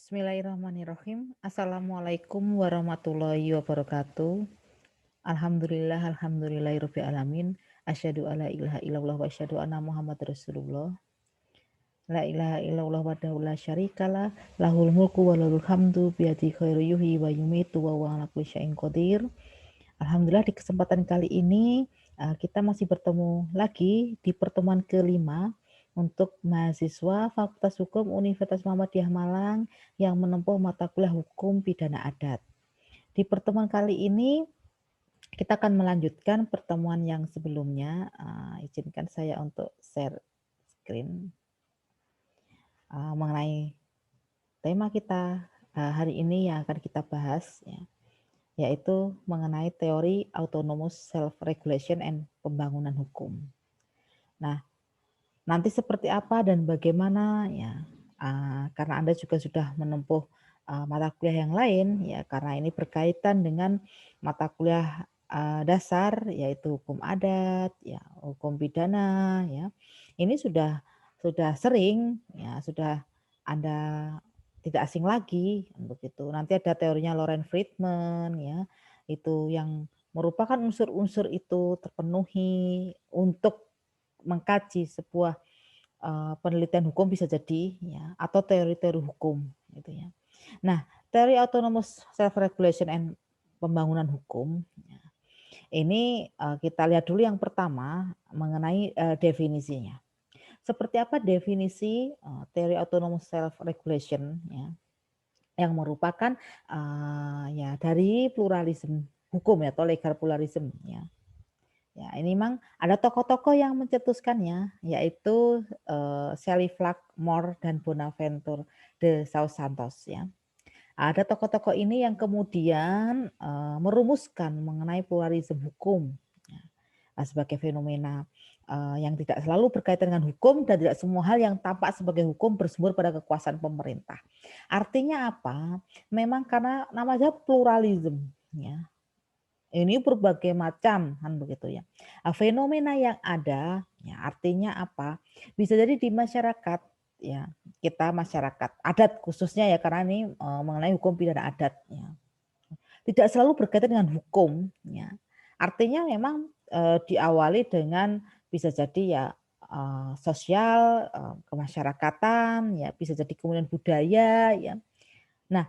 Bismillahirrahmanirrahim. Assalamualaikum warahmatullahi wabarakatuh. Alhamdulillahirabbil alamin. Asyhadu alla ilaha illallah wa asyhadu anna Muhammad Rasulullah. La ilaha illallah wahdahu la syarikalah, lahul mulku wa lahul hamdu biyadihi khairu yuhyi wa yumitu wa huwa ala kulli syai'in qadir. Alhamdulillah di kesempatan kali ini kita masih bertemu lagi di pertemuan kelima untuk mahasiswa Fakultas Hukum Universitas Muhammadiyah Malang yang menempuh mata kuliah Hukum Pidana Adat. Di pertemuan kali ini kita akan melanjutkan pertemuan yang sebelumnya. Izinkan saya untuk share screen mengenai tema kita hari ini yang akan kita bahas, ya, yaitu mengenai teori autonomous self-regulation and pembangunan hukum. Nah, nanti seperti apa dan bagaimana, ya, karena Anda juga sudah menempuh mata kuliah yang lain, ya, karena ini berkaitan dengan mata kuliah dasar, yaitu hukum adat, ya, hukum pidana, ya. Ini sudah sering, ya, sudah Anda tidak asing lagi, begitu. Nanti ada teorinya Loren Friedman, ya, itu yang merupakan unsur-unsur itu terpenuhi untuk mengkaji sebuah penelitian hukum bisa jadi, ya, atau teori-teori hukum gitu, ya. Nah, teori autonomous self regulation and pembangunan hukum, ya, ini kita lihat dulu yang pertama mengenai definisinya. Seperti apa definisi teori autonomous self regulation, ya, yang merupakan ya dari pluralisme hukum, ya, atau legal pluralism, ya. Ya, ini memang ada tokoh-tokoh yang mencetuskannya, yaitu Shelley Flagg, Moore, dan Bonaventure de Saus Santos, ya. Ada tokoh-tokoh ini yang kemudian merumuskan mengenai pluralisme hukum, ya, sebagai fenomena yang tidak selalu berkaitan dengan hukum dan tidak semua hal yang tampak sebagai hukum bersumber pada kekuasaan pemerintah. Artinya apa? Memang karena namanya pluralisme, ya. Ini berbagai macam kan begitu, ya. Fenomena yang ada, ya, artinya apa? Bisa jadi di masyarakat, ya, kita masyarakat adat khususnya, ya, karena ini mengenai hukum pidana adat, ya. Tidak selalu berkaitan dengan hukum, ya. Artinya memang diawali dengan bisa jadi, ya, sosial, kemasyarakatan, ya, bisa jadi kemudian budaya, ya. Nah,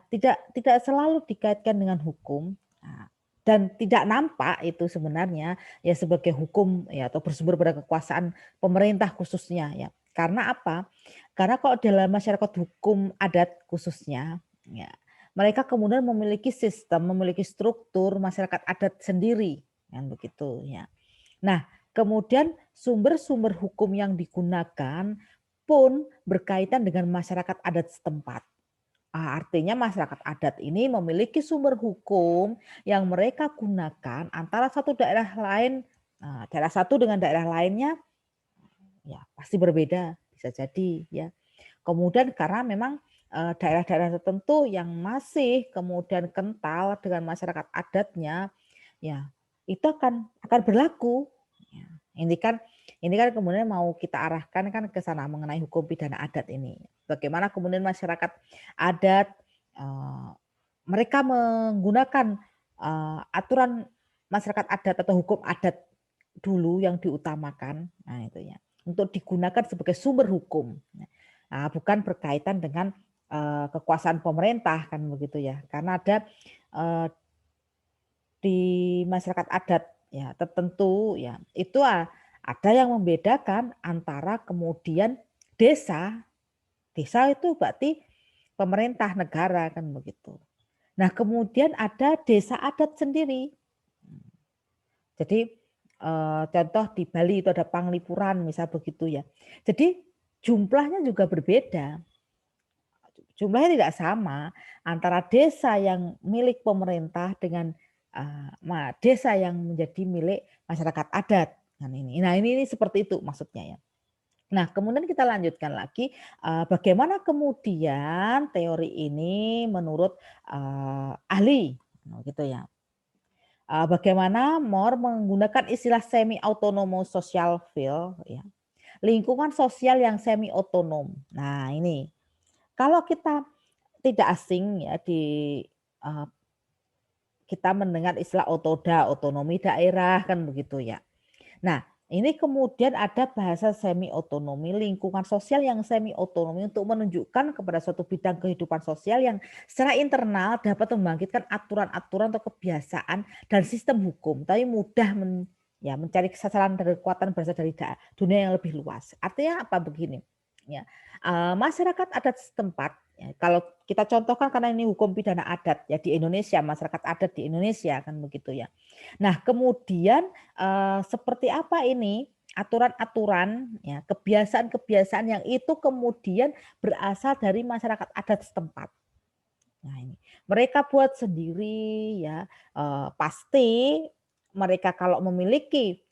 tidak selalu dikaitkan dengan hukum, nah, dan tidak nampak itu sebenarnya ya sebagai hukum, ya, atau bersumber pada kekuasaan pemerintah khususnya, ya. Karena apa? Karena kalau dalam masyarakat hukum adat khususnya, ya, mereka kemudian memiliki sistem, memiliki struktur masyarakat adat sendiri, kan begitu, ya. Nah, kemudian sumber-sumber hukum yang digunakan pun berkaitan dengan masyarakat adat setempat. Artinya masyarakat adat ini memiliki sumber hukum yang mereka gunakan antara satu daerah lain, daerah satu dengan daerah lainnya, ya pasti berbeda, bisa jadi, ya. Kemudian karena memang daerah-daerah tertentu yang masih kemudian kental dengan masyarakat adatnya, ya itu akan berlaku. Ya, ini kan kemudian mau kita arahkan kan ke sana mengenai hukum pidana adat ini. Bagaimana kemudian masyarakat adat mereka menggunakan aturan masyarakat adat atau hukum adat dulu yang diutamakan, nah itu, ya, untuk digunakan sebagai sumber hukum. Bukan berkaitan dengan kekuasaan pemerintah kan begitu, ya. Karena ada eee, di masyarakat adat, ya, tertentu, ya, itu ada yang membedakan antara kemudian desa, desa itu berarti pemerintah negara kan begitu. Nah, kemudian ada desa adat sendiri. Jadi contoh di Bali itu ada Panglipuran misal begitu, ya. Jadi jumlahnya juga berbeda. Jumlahnya tidak sama antara desa yang milik pemerintah dengan desa yang menjadi milik masyarakat adat. Nah, ini seperti itu maksudnya, ya. Nah, kemudian kita lanjutkan lagi bagaimana kemudian teori ini menurut ahli, gitu, ya. Bagaimana Moore menggunakan istilah semi autonomous social field, ya, lingkungan sosial yang semi otonom. Nah, ini kalau kita tidak asing ya kita mendengar istilah otoda, otonomi daerah kan begitu ya. Nah, ini kemudian ada bahasa semi otonomi, lingkungan sosial yang semi otonomi untuk menunjukkan kepada suatu bidang kehidupan sosial yang secara internal dapat membangkitkan aturan-aturan atau kebiasaan dan sistem hukum, tapi mudah mencari kesasaran dari kekuatan berasal dari dunia yang lebih luas. Artinya apa begini? Ya, masyarakat adat setempat. Ya, kalau kita contohkan karena ini hukum pidana adat ya di Indonesia, masyarakat adat di Indonesia kan begitu ya. Nah, kemudian seperti apa ini aturan-aturan ya kebiasaan-kebiasaan yang itu kemudian berasal dari masyarakat adat setempat. Nah, ini mereka buat sendiri ya, pasti mereka kalau memiliki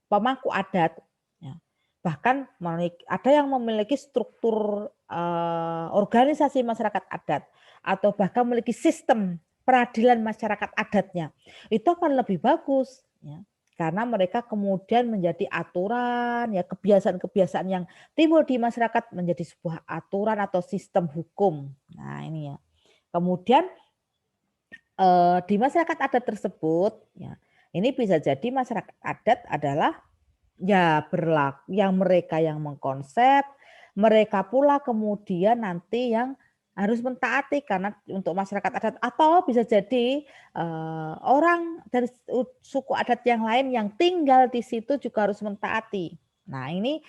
pemangku adat ya, bahkan ada yang memiliki struktur organisasi masyarakat adat atau bahkan memiliki sistem peradilan masyarakat adatnya, itu akan lebih bagus ya. Karena mereka kemudian menjadi aturan ya kebiasaan-kebiasaan yang timbul di masyarakat menjadi sebuah aturan atau sistem hukum. Nah, ini ya. Kemudian di masyarakat adat tersebut ya, ini bisa jadi masyarakat adat adalah ya berlaku yang mereka yang mengkonsep, mereka pula kemudian nanti yang harus mentaati karena untuk masyarakat adat atau bisa jadi orang dari suku adat yang lain yang tinggal di situ juga harus mentaati. Nah, ini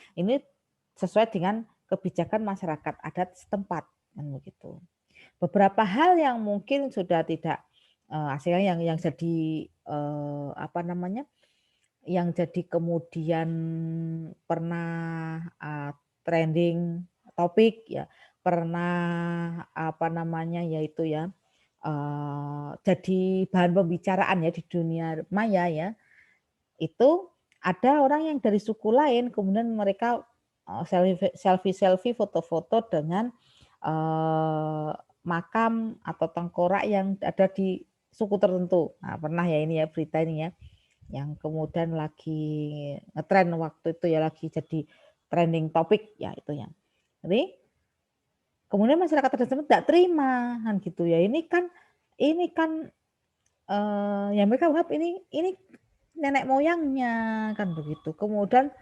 sesuai dengan kebijakan masyarakat adat setempat kan begitu. Beberapa hal yang mungkin sudah tidak hasilnya yang jadi apa namanya? Yang jadi kemudian pernah trending topik ya, pernah apa namanya yaitu ya jadi bahan pembicaraan ya di dunia maya ya. Itu ada orang yang dari suku lain kemudian mereka selfie foto-foto dengan makam atau tengkorak yang ada di suku tertentu. Nah, pernah ya ini ya berita ini ya yang kemudian lagi ngetren waktu itu ya lagi jadi trending topik ya itu ya. Jadi kemudian masyarakat tersebut tidak terima kan gitu ya. Ini kan ya mereka anggap ini nenek moyangnya kan begitu. Kemudian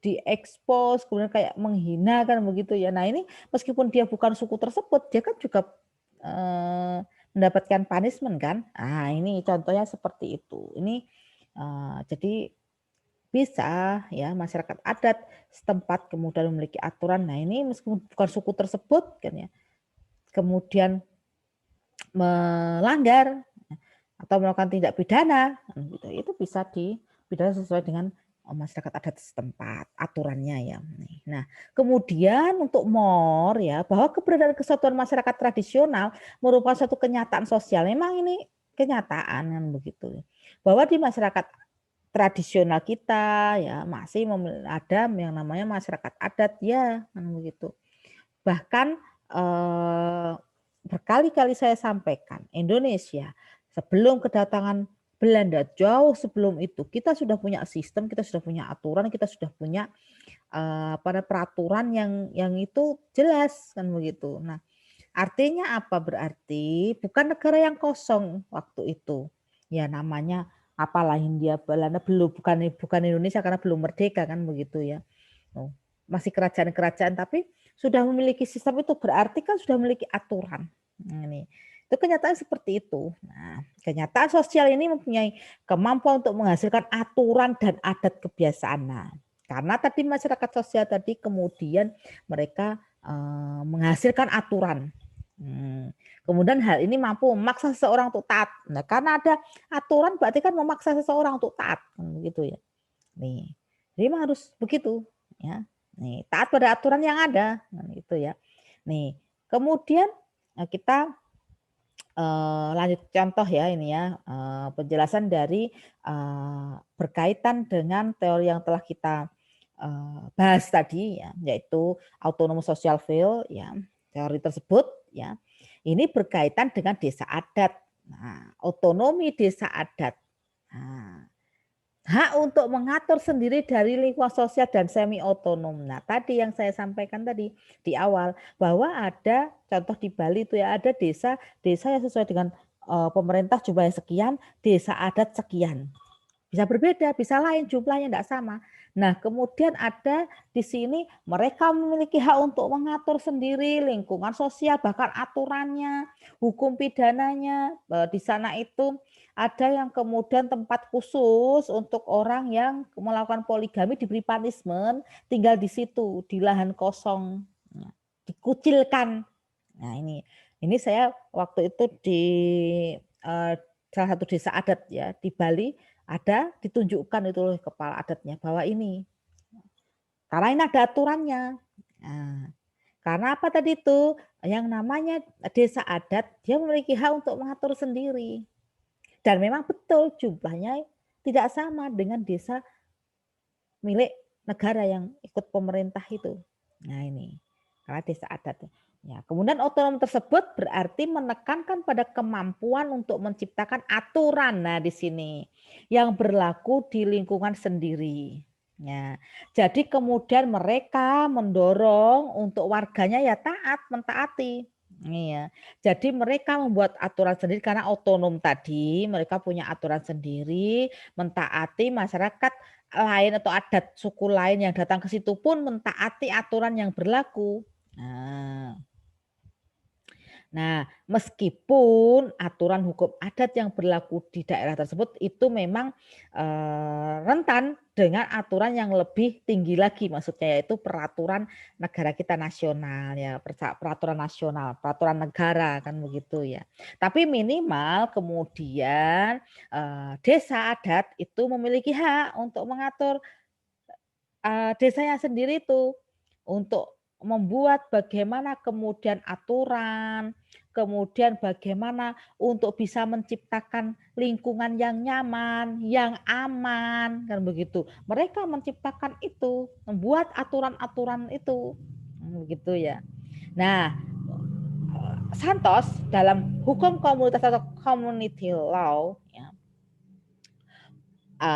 diekspos kemudian kayak menghina kan begitu ya. Nah, ini meskipun dia bukan suku tersebut, dia kan juga mendapatkan punishment kan. Ah, ini contohnya seperti itu. Ini jadi bisa ya masyarakat adat setempat kemudian memiliki aturan. Nah, ini meskipun bukan suku tersebut kan ya. Kemudian melanggar atau melakukan tindak pidana gitu. Itu bisa dipidana sesuai dengan masyarakat adat setempat aturannya ya. Nah, kemudian untuk MOR ya bahwa keberadaan kesatuan masyarakat tradisional merupakan suatu kenyataan sosial. Memang ini kenyataan kan begitu. Bahwa di masyarakat tradisional kita ya masih ada yang namanya masyarakat adat ya kan begitu. Bahkan berkali-kali saya sampaikan Indonesia sebelum kedatangan Belanda, jauh sebelum itu kita sudah punya sistem, kita sudah punya aturan, kita sudah punya pada peraturan yang itu jelas kan begitu. Nah, artinya apa berarti bukan negara yang kosong waktu itu. Ya namanya apalah Hindia Belanda bukan Indonesia karena belum merdeka kan begitu ya. Masih kerajaan-kerajaan tapi sudah memiliki sistem itu berarti kan sudah memiliki aturan. Nah, ini itu kenyataan seperti itu. Nah, kenyataan sosial ini mempunyai kemampuan untuk menghasilkan aturan dan adat kebiasaan. Nah, karena tadi masyarakat sosial tadi kemudian mereka menghasilkan aturan. Kemudian hal ini mampu memaksa seseorang untuk taat. Nah, karena ada aturan berarti kan memaksa seseorang untuk taat, gitu ya. Nih, jadi memang harus begitu, ya. Nih, taat pada aturan yang ada, gitu ya. Nih, kemudian kita lanjut contoh ya ini ya penjelasan dari berkaitan dengan teori yang telah kita bahas tadi ya yaitu autonomous social field ya teori tersebut ya ini berkaitan dengan desa adat. Nah, otonomi desa adat. Nah, Hak untuk mengatur sendiri dari lingkungan sosial dan semi otonom. Nah, tadi yang saya sampaikan tadi di awal bahwa ada contoh di Bali itu ya ada desa yang sesuai dengan pemerintah jumlahnya sekian, desa adat sekian. Bisa berbeda, bisa lain jumlahnya tidak sama. Nah, kemudian ada di sini mereka memiliki hak untuk mengatur sendiri lingkungan sosial, bahkan aturannya, hukum pidananya. Di sana itu ada yang kemudian tempat khusus untuk orang yang melakukan poligami diberi punishment, tinggal di situ, di lahan kosong, dikucilkan. Nah, ini saya waktu itu di eh, salah satu desa adat ya di Bali ada ditunjukkan itu oleh kepala adatnya bahwa ini karena ini ada aturannya. Nah, karena apa tadi itu yang namanya desa adat dia memiliki hak untuk mengatur sendiri dan memang betul jumlahnya tidak sama dengan desa milik negara yang ikut pemerintah itu. Nah ini karena desa adat. Ya, kemudian otonom tersebut berarti menekankan pada kemampuan untuk menciptakan aturan. Nah di sini yang berlaku di lingkungan sendiri. Ya, jadi kemudian mereka mendorong untuk warganya ya taat, mentaati. Iya. Jadi mereka membuat aturan sendiri karena otonom tadi, mereka punya aturan sendiri, mentaati masyarakat lain atau adat suku lain yang datang ke situ pun mentaati aturan yang berlaku. Nah, Nah, meskipun aturan hukum adat yang berlaku di daerah tersebut itu memang rentan dengan aturan yang lebih tinggi lagi, maksudnya yaitu peraturan negara kita nasional ya, peraturan nasional, peraturan negara kan begitu ya. Tapi minimal kemudian desa adat itu memiliki hak untuk mengatur desanya sendiri itu untuk membuat bagaimana kemudian aturan, kemudian bagaimana untuk bisa menciptakan lingkungan yang nyaman, yang aman, kan begitu. Mereka menciptakan itu, membuat aturan-aturan itu, begitu ya. Nah, Santos dalam hukum komunitas atau community law, ya,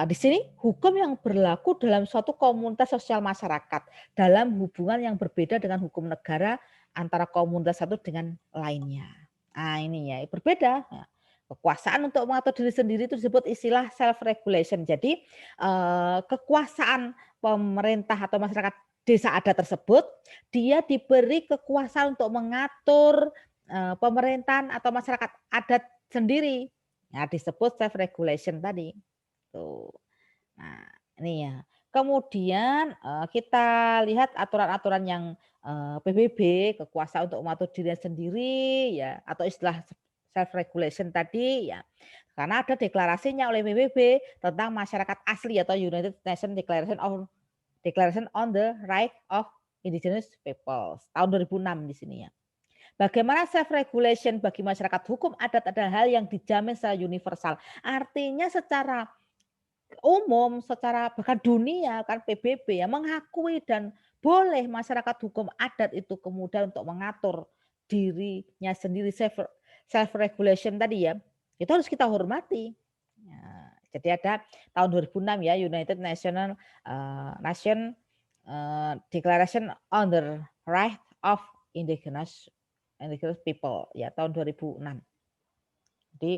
di sini hukum yang berlaku dalam suatu komunitas sosial masyarakat dalam hubungan yang berbeda dengan hukum negara antara komunitas satu dengan lainnya. Nah ini ya berbeda. Nah, kekuasaan untuk mengatur diri sendiri itu disebut istilah self regulation. Jadi kekuasaan pemerintah atau masyarakat desa adat tersebut dia diberi kekuasaan untuk mengatur pemerintahan atau masyarakat adat sendiri. Nah, disebut self regulation tadi. Tuh. Nah, ini ya. Kemudian, kita lihat aturan-aturan yang, PBB, kekuasaan untuk mengatur dirinya sendiri ya, atau istilah self regulation tadi ya. Karena ada deklarasinya oleh PBB tentang masyarakat asli atau United Nations Declaration on the Right of Indigenous Peoples tahun 2006 di sini ya. Bagaimana self regulation bagi masyarakat hukum adat adalah hal yang dijamin secara universal. Artinya secara umum, secara bahkan dunia kan PBB ya mengakui dan boleh masyarakat hukum adat itu kemudian untuk mengatur dirinya sendiri self regulation tadi ya, itu harus kita hormati. Ya, jadi ada tahun 2006 ya United National Nation Declaration on the Right of Indigenous People ya tahun 2006. Jadi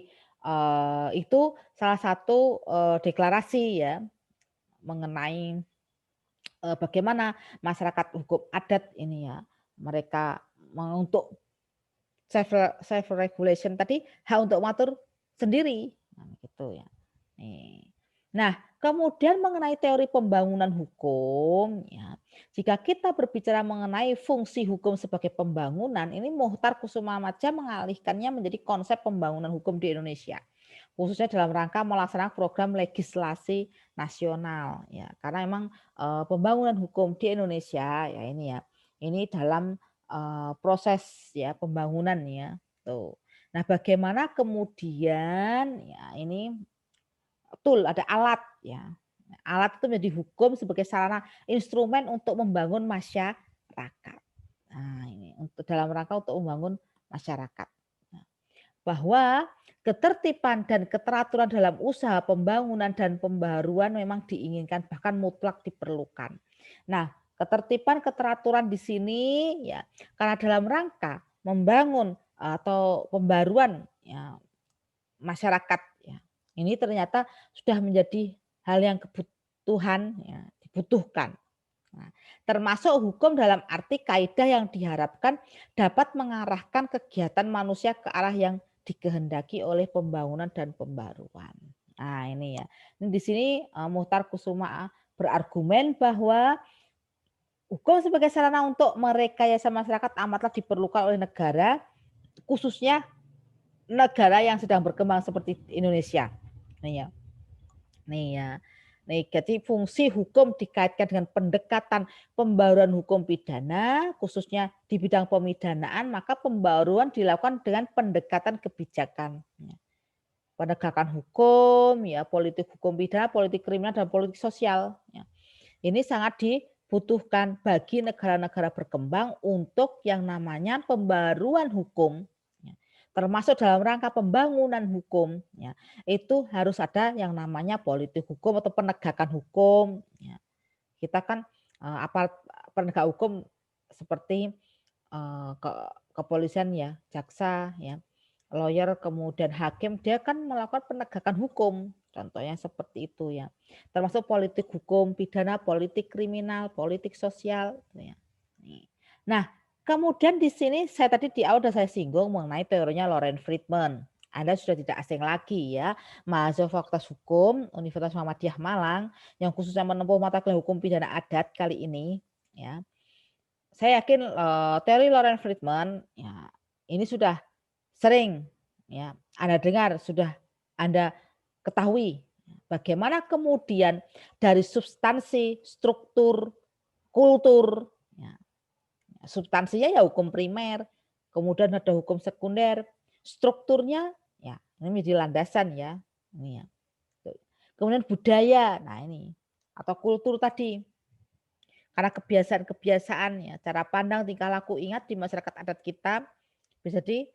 itu salah satu deklarasi ya mengenai bagaimana masyarakat hukum adat ini ya mereka untuk self regulation tadi hak untuk mengatur sendiri, nah, gitu ya. Nih. Nah, kemudian mengenai teori pembangunan hukum, ya, jika kita berbicara mengenai fungsi hukum sebagai pembangunan, ini Muhtar Kusumamaja mengalihkannya menjadi konsep pembangunan hukum di Indonesia, khususnya dalam rangka melaksanakan program legislasi nasional, ya, karena memang pembangunan hukum di Indonesia, ya ini ya, ini dalam proses ya pembangunan ya, tuh. Nah, bagaimana kemudian ya ini betul ada alat ya. Alat itu menjadi hukum sebagai sarana instrumen untuk membangun masyarakat. Nah, ini untuk dalam rangka untuk membangun masyarakat. Nah, bahwa ketertiban dan keteraturan dalam usaha pembangunan dan pembaruan memang diinginkan, bahkan mutlak diperlukan. Nah, ketertiban, keteraturan di sini ya karena dalam rangka membangun atau pembaruan ya masyarakat ya. Ini ternyata sudah menjadi hal yang kebutuhan ya, dibutuhkan. Nah, termasuk hukum dalam arti kaidah yang diharapkan dapat mengarahkan kegiatan manusia ke arah yang dikehendaki oleh pembangunan dan pembaruan. Nah, ini ya. Ini di sini Muhtar Kusuma berargumen bahwa hukum sebagai sarana untuk merekayasa masyarakat amatlah diperlukan oleh negara, khususnya negara yang sedang berkembang seperti Indonesia. Nih ya. Nih ya. Nih, jadi fungsi hukum dikaitkan dengan pendekatan pembaruan hukum pidana, khususnya di bidang pemidanaan, maka pembaruan dilakukan dengan pendekatan kebijakan. Penegakan hukum, ya politik hukum pidana, politik kriminal, dan politik sosial. Ya. Ini sangat dibutuhkan bagi negara-negara berkembang untuk yang namanya pembaruan hukum, ya. Termasuk dalam rangka pembangunan hukum, ya. Itu harus ada yang namanya politik hukum atau penegakan hukum. Ya. Kita kan apa penegak hukum seperti kepolisian ya, jaksa ya, lawyer kemudian hakim dia kan melakukan penegakan hukum. Contohnya seperti itu ya. Termasuk politik hukum, pidana, politik kriminal, politik sosial gitu ya. Nah, kemudian di sini saya tadi di awal sudah saya singgung mengenai teorinya Loren Friedman. Anda sudah tidak asing lagi ya, mahasiswa Fakultas Hukum Universitas Muhammadiyah Malang yang khususnya menempuh mata kuliah hukum pidana adat kali ini ya. Saya yakin teori Loren Friedman ya ini sudah sering ya Anda dengar, sudah Anda ketahui bagaimana kemudian dari substansi, struktur, kultur, ya, substansinya ya hukum primer, kemudian ada hukum sekunder, strukturnya ya ini menjadi landasan ya, ini ya. Kemudian budaya, nah ini atau kultur tadi. Karena kebiasaan-kebiasaan ya, cara pandang, tingkah laku, ingat di masyarakat adat kita bisa di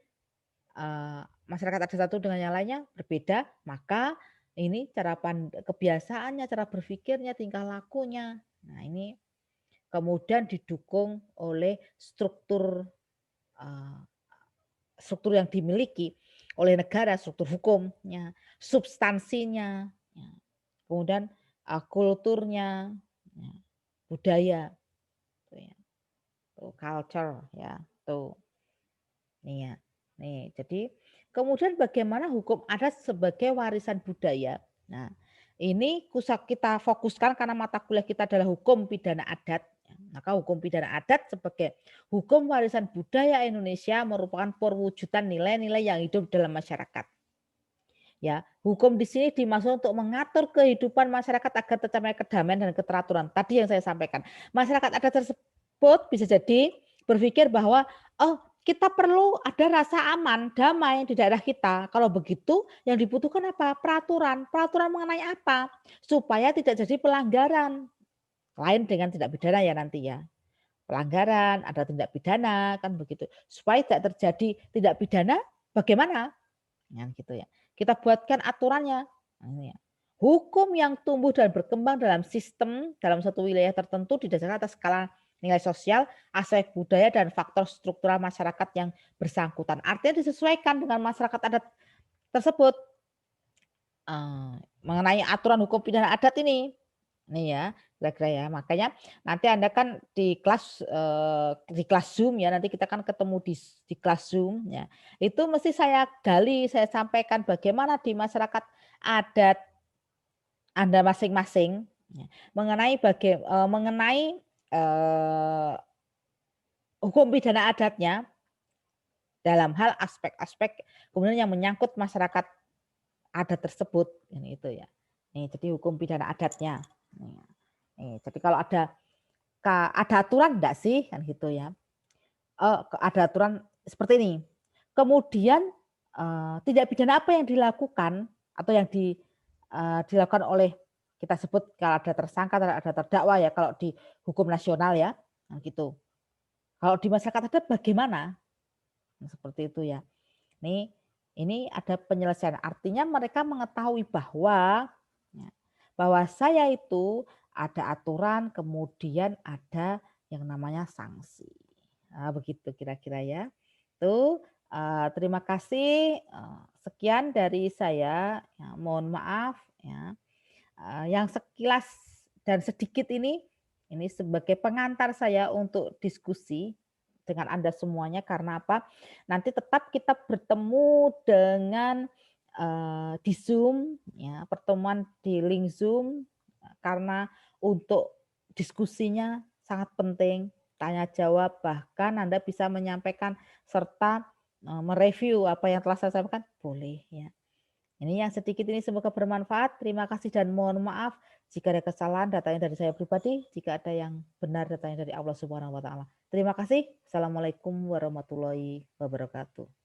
masyarakat adat satu dengan yang lainnya berbeda, maka ini cara kebiasaannya, cara berpikirnya, tingkah lakunya. Nah, ini kemudian didukung oleh eee, struktur yang dimiliki oleh negara, struktur hukumnya, substansinya, ya, kemudian, kulturnya, ya, budaya, tuh ya, tuh culture ya, tuh. Nih ya. Nih, jadi kemudian bagaimana hukum adat sebagai warisan budaya. Nah, ini kita fokuskan karena mata kuliah kita adalah hukum pidana adat. Maka hukum pidana adat sebagai hukum warisan budaya Indonesia merupakan perwujudan nilai-nilai yang hidup dalam masyarakat. Ya, hukum di sini dimaksud untuk mengatur kehidupan masyarakat agar tercapai kedamaian dan keteraturan. Tadi yang saya sampaikan. Masyarakat adat tersebut bisa jadi berpikir bahwa oh, kita perlu ada rasa aman, damai di daerah kita. Kalau begitu yang dibutuhkan apa? Peraturan. Peraturan mengenai apa? Supaya tidak jadi pelanggaran. Lain dengan tindak pidana ya nanti ya. Pelanggaran, ada tindak pidana kan begitu. Supaya tidak terjadi tindak pidana bagaimana? Nah, gitu ya. Kita buatkan aturannya. Nah, ini ya. Hukum yang tumbuh dan berkembang dalam sistem dalam satu wilayah tertentu didasarkan atas skala nilai sosial, aspek budaya dan faktor struktural masyarakat yang bersangkutan. Artinya disesuaikan dengan masyarakat adat tersebut. Mengenai aturan hukum pidana adat ini. Nih ya, kira-kira ya. Makanya nanti Anda kan di kelas Zoom ya, nanti kita kan ketemu di kelas Zoom ya. Itu mesti saya gali, saya sampaikan bagaimana di masyarakat adat Anda masing-masing ya, mengenai eee, hukum pidana adatnya dalam hal aspek-aspek kemudian yang menyangkut masyarakat adat tersebut, ini itu ya. Nih, jadi hukum pidana adatnya. Nih, jadi kalau ada aturan enggak sih kan gitu ya. Ada aturan seperti ini. Kemudian, tindak pidana apa yang dilakukan atau yang dilakukan oleh kita sebut kalau ada tersangka, ada terdakwa ya kalau di hukum nasional ya, nah gitu. Kalau di masyarakat adat bagaimana? Nah, seperti itu ya. Nih Ini ada penyelesaian, artinya mereka mengetahui bahwa ya, bahwa saya itu ada aturan, kemudian ada yang namanya sanksi. Nah, begitu kira-kira ya. Tuh, terima kasih, sekian dari saya, ya mohon maaf ya, yang sekilas dan sedikit ini sebagai pengantar saya untuk diskusi dengan Anda semuanya karena apa, nanti tetap kita bertemu dengan, di Zoom ya, pertemuan di link Zoom, karena untuk diskusinya sangat penting, tanya jawab, bahkan Anda bisa menyampaikan serta, mereview apa yang telah saya sampaikan, boleh ya. Ini yang sedikit ini semoga bermanfaat. Terima kasih dan mohon maaf jika ada kesalahan datanya dari saya pribadi, jika ada yang benar datanya dari Allah Subhanahu wa taala. Terima kasih. Assalamualaikum warahmatullahi wabarakatuh.